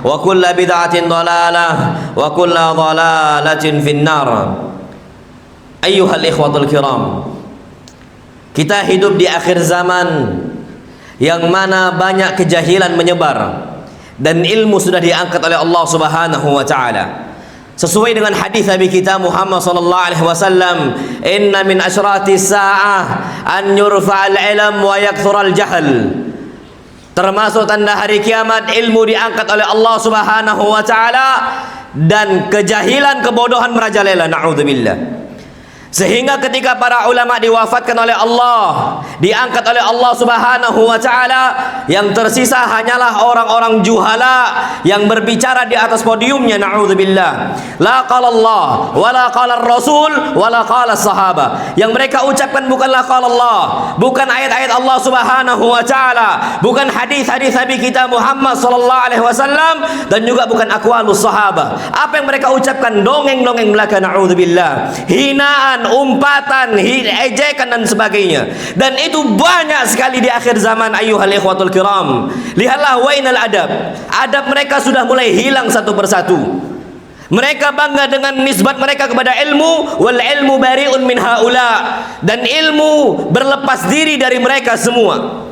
wa kullu bid'atin dhalalah wa kullu dhalalatin finnar. Ayyuhal ikhwatul kiram, kita hidup di akhir zaman yang mana banyak kejahilan menyebar dan ilmu sudah diangkat oleh Allah Subhanahu wa taala. Sesuai dengan hadis Nabi kita Muhammad sallallahu alaihi wasallam, inna min asyrati sa'ah an yurfa'al ilm wa yakthurul jahl. Termasuk tanda hari kiamat, ilmu diangkat oleh Allah Subhanahu wa taala dan kejahilan, kebodohan merajalela. Na'udzubillah. Sehingga ketika para ulama diwafatkan oleh Allah, diangkat oleh Allah Subhanahu wa taala, yang tersisa hanyalah orang-orang juhala yang berbicara di atas podiumnya. Na'udzubillah. La qala Allah wa la qala Rasul wa la qala sahabah. Yang mereka ucapkan bukanlah qala Allah, bukan ayat-ayat Allah Subhanahu wa taala, bukan hadis-hadis Nabi kita Muhammad sallallahu alaihi wasallam, dan juga bukan aqwalus sahabah. Apa yang mereka ucapkan? Dongeng-dongeng belaka. Na'udzubillah. Hinaan, umpatan, ejekan dan sebagainya. Dan itu banyak sekali di akhir zaman. Ayyuhal ikhwatul kiram, lihatlah wainal adab. Adab mereka sudah mulai hilang satu persatu. Mereka bangga dengan nisbat mereka kepada ilmu, wal ilmu bari'un min haula, dan ilmu berlepas diri dari mereka semua.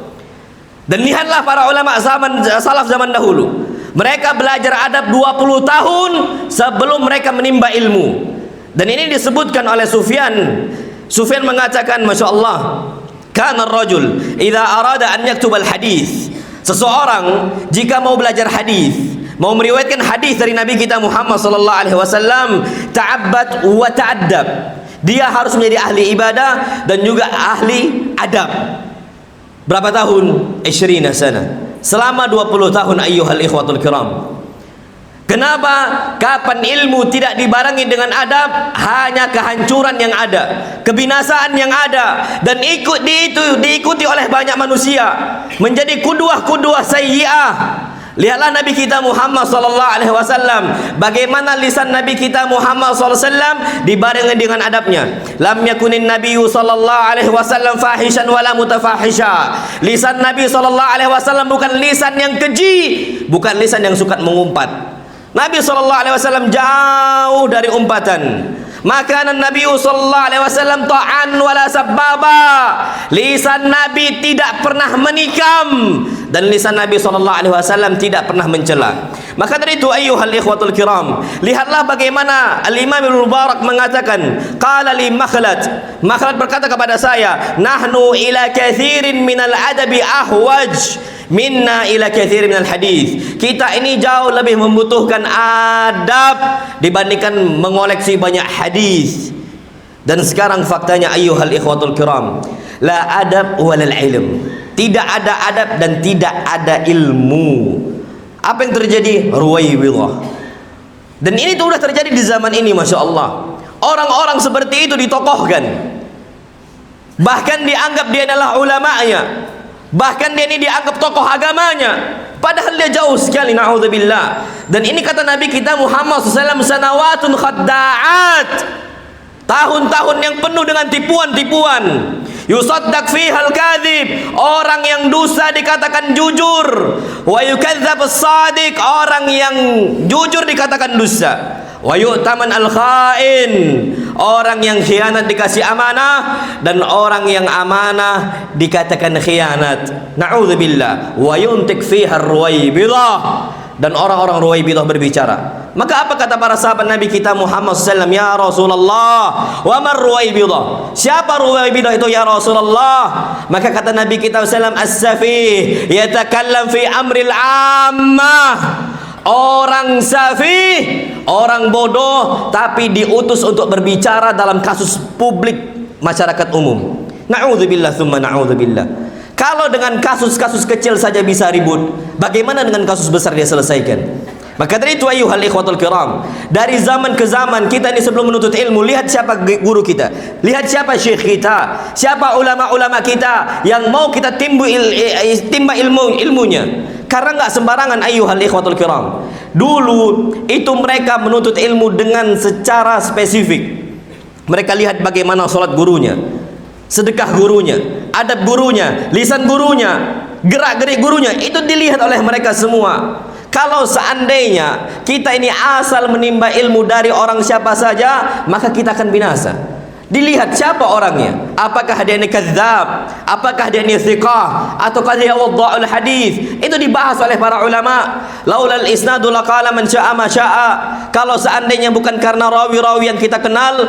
Dan lihatlah para ulama zaman salaf zaman dahulu, mereka belajar adab 20 tahun sebelum mereka menimba ilmu. Dan ini disebutkan oleh Sufyan. Sufyan mengatakan, Masya Allah, kana ar-rajul idza arada an yaktubal hadis. Seseorang jika mau belajar hadis, mau meriwayatkan hadis dari Nabi kita Muhammad sallallahu alaihi wasallam, ta'abbad wa ta'addab. Dia harus menjadi ahli ibadah dan juga ahli adab. Berapa tahun? 20 sana. Selama 20 tahun ayyuhal ikhwatul kiram. Kenapa? Kapan ilmu tidak dibarengi dengan adab, hanya kehancuran yang ada, kebinasaan yang ada, dan diikuti oleh banyak manusia, menjadi kuduah-kuduah sayyi'ah. Lihatlah Nabi kita Muhammad sallallahu alaihi wasallam, bagaimana lisan Nabi kita Muhammad sallallahu alaihi wasallam dibarengi dengan adabnya. Lam yakunin nabiyyu sallallahu alaihi wasallam fahishan wala mutafahisha. Lisan Nabi sallallahu alaihi wasallam bukan lisan yang keji, bukan lisan yang suka mengumpat. Nabi sallallahu alaihi wasallam jauh dari umpatan. Makanan Nabi sallallahu alaihi wasallam ta'an wala sababa. Lisan Nabi tidak pernah menikam dan lisan Nabi sallallahu alaihi wasallam tidak pernah mencela. Maka dari itu ayyuhal ikhwatul kiram, lihatlah bagaimana Al-Imam Ibnu Mubarak mengatakan, qala li Makhlad. Makhlad berkata kepada saya, nahnu ila kathirin minal adabi ahwaj minna ila katsir minal hadis. Kita ini jauh lebih membutuhkan adab dibandingkan mengoleksi banyak hadis. Dan sekarang faktanya ayyuhal ikhwatul kiram, la adab walal ilm. Tidak ada adab dan tidak ada ilmu. Apa yang terjadi? Ruwaibidah. Dan ini sudah terjadi di zaman ini, Masya Allah. Orang-orang seperti itu ditokohkan, bahkan dianggap dia adalah ulama'nya, bahkan dia ini dianggap tokoh agamanya, padahal dia jauh sekali. Na'udzubillah. Dan ini kata Nabi kita Muhammad SAW, sanawatun khadda'at, tahun-tahun yang penuh dengan tipuan-tipuan. Yusaddaq fihal kadhib, orang yang dusta dikatakan jujur. Wa yukadzdzab as-sadiq, orang yang jujur dikatakan dusta. Wa yu'taman al-kha'in, orang yang khianat dikasih amanah, dan orang yang amanah dikatakan khianat. Na'udzubillah. Wa yuntik fiha ar-ruwaibidah, dan orang-orang ruwaibidah berbicara. Maka apa kata para sahabat Nabi kita Muhammad SAW? Ya Rasulullah, wa mar ruwaibidah? Siapa ruwaibidah itu ya Rasulullah? Maka kata Nabi kita SAW, as-safih yatakallam fi amril ammah. Orang safih, orang bodoh, tapi diutus untuk berbicara dalam kasus publik masyarakat umum. Na'udzubillah tsumma na'udzubillah. Kalau dengan kasus-kasus kecil saja bisa ribut, bagaimana dengan kasus besar dia selesaikan? Maka dari itu ayyuhal ikhwatul kiram, dari zaman ke zaman kita ini sebelum menuntut ilmu, lihat siapa guru kita, lihat siapa syekh kita, siapa ulama-ulama kita yang mau kita timba ilmunya. Karena nggak sembarangan ayyuhal ikhwatul kiram. Dulu itu mereka menuntut ilmu dengan secara spesifik. Mereka lihat bagaimana sholat gurunya, sedekah gurunya, adab gurunya, lisan gurunya, gerak-gerik gurunya, itu dilihat oleh mereka semua. Kalau seandainya kita ini asal menimba ilmu dari orang siapa saja, maka kita akan binasa. Dilihat siapa orangnya, apakah dia ini kadzdzab, apakah dia ini thiqah, ataukah dia wadda'ul hadis. Itu dibahas oleh para ulama. Laulal isnadu laqala man syaa ma syaa. Kalau seandainya bukan karena rawi-rawi yang kita kenal,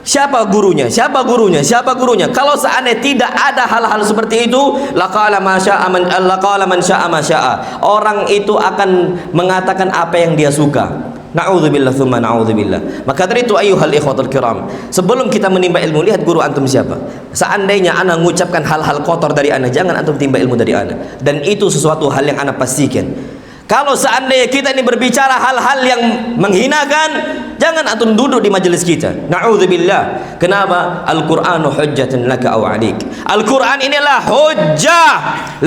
siapa gurunya, siapa gurunya, siapa gurunya. Kalau seandainya tidak ada hal-hal seperti itu, laqala ma syaa man syaa ma syaa. Orang itu akan mengatakan apa yang dia suka. Na'udzubillah tsumma na'udzubillah. Maka dari itu ayyuhal ikhwatul kiram, sebelum kita menimba ilmu, lihat guru antum siapa. Seandainya ana mengucapkan hal-hal kotor dari ana, jangan antum timba ilmu dari ana. Dan itu sesuatu hal yang ana pastikan. Kalau seandainya kita ini berbicara hal-hal yang menghinakan, jangan antum duduk di majelis kita. Na'udzubillah. Kenapa? Al-Qur'anu hujjatun laka aw 'alaik. Al-Qur'an inilah hujjah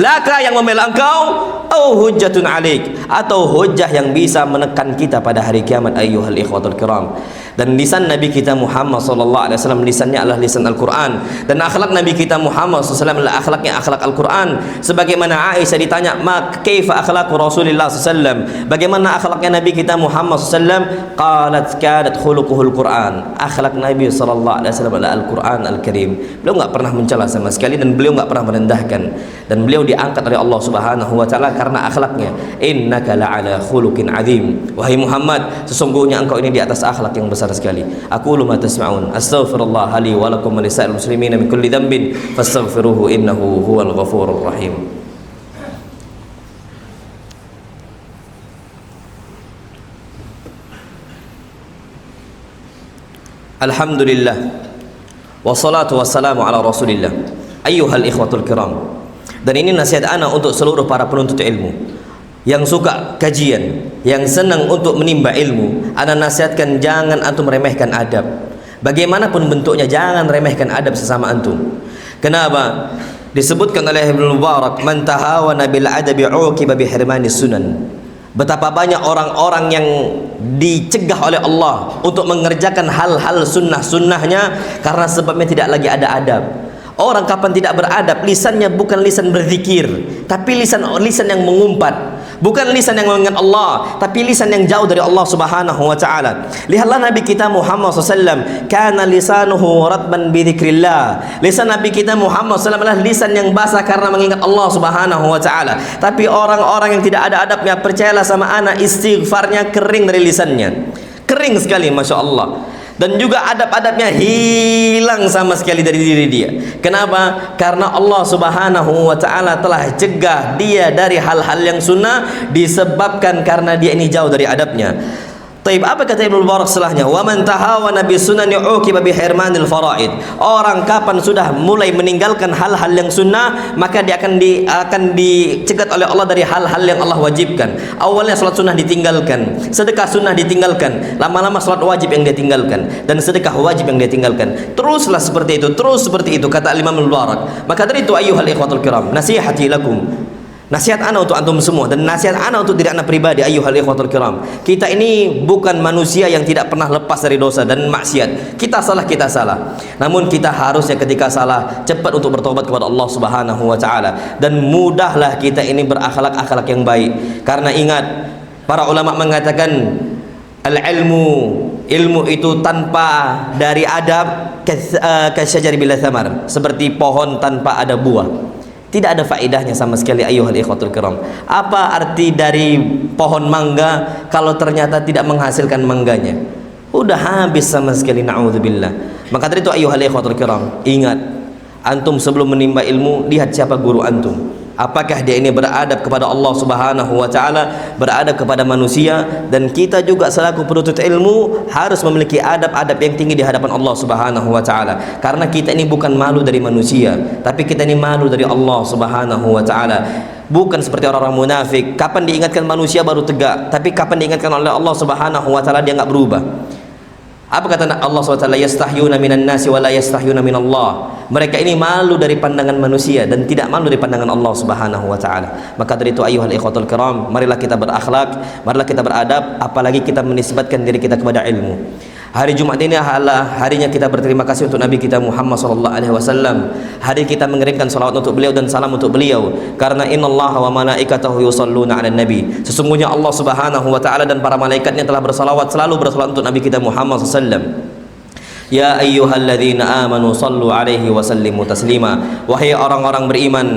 laka yang membela engkau, atau hujjatun 'alaik, atau hujjah yang bisa menekan kita pada hari kiamat ayyuhal ikhwatul kiram. Dan lisan Nabi kita Muhammad sallallahu alaihi wasallam, lisannya adalah lisan Al-Qur'an, dan akhlak Nabi kita Muhammad sallallahu alaihi wasallam adalah akhlaknya akhlak Al-Qur'an. Sebagaimana Aisyah ditanya, "Ma kaifa akhlaqu Rasulillah sallallahu alaihi wasallam?" Bagaimana akhlaknya Nabi kita Muhammad sallallahu alaihi wasallam? Qalat kadat khuluquhul Qur'an. Akhlak Nabi sallallahu alaihi wasallam adalah Al-Qur'an Al-Karim. Beliau enggak pernah mencela sama sekali, dan beliau enggak pernah merendahkan, dan beliau diangkat oleh Allah Subhanahu wa taala karena akhlaknya. Innaka la'ala khuluqin azim. Wahai Muhammad, sesungguhnya engkau ini di atas akhlak yang besar sekali. Aqulu ma tasma'un, astaghfirullah li wa lakum wa lisa'il muslimin min kulli dhanbin fastaghfiruhu innahu huwal ghafurur rahim. Alhamdulillah wassalatu wassalamu ala Rasulillah. Ayyuhal ikhwatul kiram, dan ini nasihat ana untuk seluruh para penuntut ilmu yang suka kajian, yang senang untuk menimba ilmu. Ana nasihatkan, jangan antum remehkan adab. Bagaimanapun bentuknya, jangan remehkan adab sesama antum. Kenapa? Disebutkan oleh Ibnu Mubarak, man tahawana bil adabi uqiba bi hirmanis sunan. Betapa banyak orang-orang yang dicegah oleh Allah untuk mengerjakan hal-hal sunnah-sunnahnya karena sebabnya tidak lagi ada adab. Orang kapan tidak beradab, lisannya bukan lisan berzikir, tapi lisan yang mengumpat. Bukan lisan yang mengingat Allah, tapi lisan yang jauh dari Allah Subhanahu wa taala. Lihatlah Nabi kita Muhammad SAW, kana lisanuhu ratban bi dzikrillah. Lisan Nabi kita Muhammad SAW adalah lisan yang basah karena mengingat Allah Subhanahu wa taala. Tapi orang-orang yang tidak ada adabnya, percayalah sama ana, istighfarnya kering dari lisannya. Kering sekali, Masya Allah. Dan juga adab-adabnya hilang sama sekali dari diri dia. Kenapa? Karena Allah Subhanahu wa taala telah cegah dia dari hal-hal yang sunnah, disebabkan karena dia ini jauh dari adabnya. Taib, apa kata Ibnu Mubarak setelahnya? Wa man tahawana bi sunani uqiba bi hirmanil faraid. Orang kapan sudah mulai meninggalkan hal-hal yang sunnah, maka dia akan dicegat oleh Allah dari hal-hal yang Allah wajibkan. Awalnya salat sunnah ditinggalkan, sedekah sunnah ditinggalkan, lama-lama salat wajib yang dia tinggalkan, dan sedekah wajib yang dia tinggalkan. Teruslah seperti itu, terus seperti itu, kata Imam Mubarak. Maka dari itu ayyuhal ikhwatul kiram, nasihati lakum, nasihat ana untuk antum semua, dan nasihat ana untuk diri ana pribadi, ayyuhal ikhwatul kiram. Kita ini bukan manusia yang tidak pernah lepas dari dosa dan maksiat. Kita salah. Namun kita harusnya ketika salah cepat untuk bertobat kepada Allah Subhanahu wa taala, dan mudahlah kita ini berakhlak-akhlak yang baik. Karena ingat, para ulama mengatakan ilmu itu tanpa dari adab kasyajari bila thamar, seperti pohon tanpa ada buah. Tidak ada faedahnya sama sekali ayyuhal ikhwatul kiram. Apa arti dari pohon mangga kalau ternyata tidak menghasilkan mangganya? Udah habis sama sekali, na'udzubillah. Maka dari itu ayyuhal ikhwatul kiram, ingat, antum sebelum menimba ilmu, lihat siapa guru antum. Apakah dia ini beradab kepada Allah Subhanahu wa taala, beradab kepada manusia. Dan kita juga selaku penuntut ilmu harus memiliki adab-adab yang tinggi di hadapan Allah Subhanahu wa taala. Karena kita ini bukan malu dari manusia, tapi kita ini malu dari Allah Subhanahu wa taala. Bukan seperti orang-orang munafik, kapan diingatkan manusia baru tegak, tapi kapan diingatkan oleh Allah Subhanahu wa taala dia enggak berubah. Apa kata Allah SWT? Yastahyuna minan nasi wa la yastahyuna minallah. Mereka ini malu dari pandangan manusia dan tidak malu dari pandangan Allah Subhanahu wa taala. Maka dari itu ayyuhal ikhwatul kiram, marilah kita berakhlak, marilah kita beradab, apalagi kita menisbatkan diri kita kepada ilmu. Hari Jumat ini adalah harinya kita berterima kasih untuk Nabi kita Muhammad sallallahu alaihi wasallam. Hari kita mengirimkan salawat untuk beliau dan salam untuk beliau, karena innallaha wa malaikatahu yusholluna 'alan nabi. Sesungguhnya Allah Subhanahu wa taala dan para malaikatnya telah selalu bersalawat untuk Nabi kita Muhammad sallallahu alaihi wasallam. Ya ayyuhalladzina amanu sallu alaihi wa sallimu taslima. Wahai orang-orang beriman,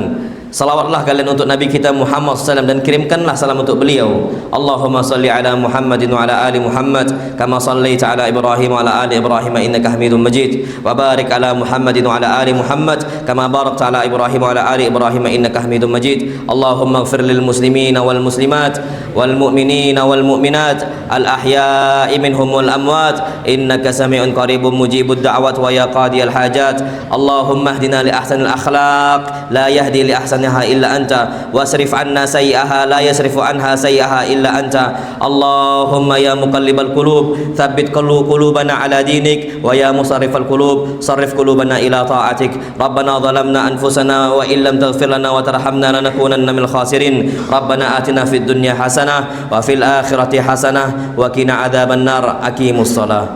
salawatlah kalian untuk Nabi kita Muhammad SAW dan kirimkanlah salam untuk beliau. Allahumma salli ala Muhammadin wa ala ali Muhammad kama sallaita ala Ibrahim wa ala ali Ibrahim innaka Hamidum Majid, wa barik ala Muhammadin wa ala ali Muhammad kama barakta ala Ibrahim wa ala ali Ibrahim innaka Hamidum Majid. Allahumma ighfir lil muslimina wal muslimat wal mu'minina wal mu'minat al ahya'i minhum wal amwat innaka sami'un qaribun mujibud da'wat wa ya qadiyal hajat. Allahumma ihdina li ahsanil akhlaq la yahdi li ahsan إلا أنت واصرف عنا سيئها لا يصرف عنها سيئها إلا أنت. اللهم يا مقلب القلوب ثبت قلوبنا على دينك ويا مصرف القلوب صرف قلوبنا إلى طاعتك. ربنا ظلمنا أنفسنا وإن لم تغفر لنا وترحمنا لنكونن من الخاسرين. ربنا آتنا في الدنيا حسنة وفي الآخرة حسنة وقنا عذاب النار. أقيموا الصلاة.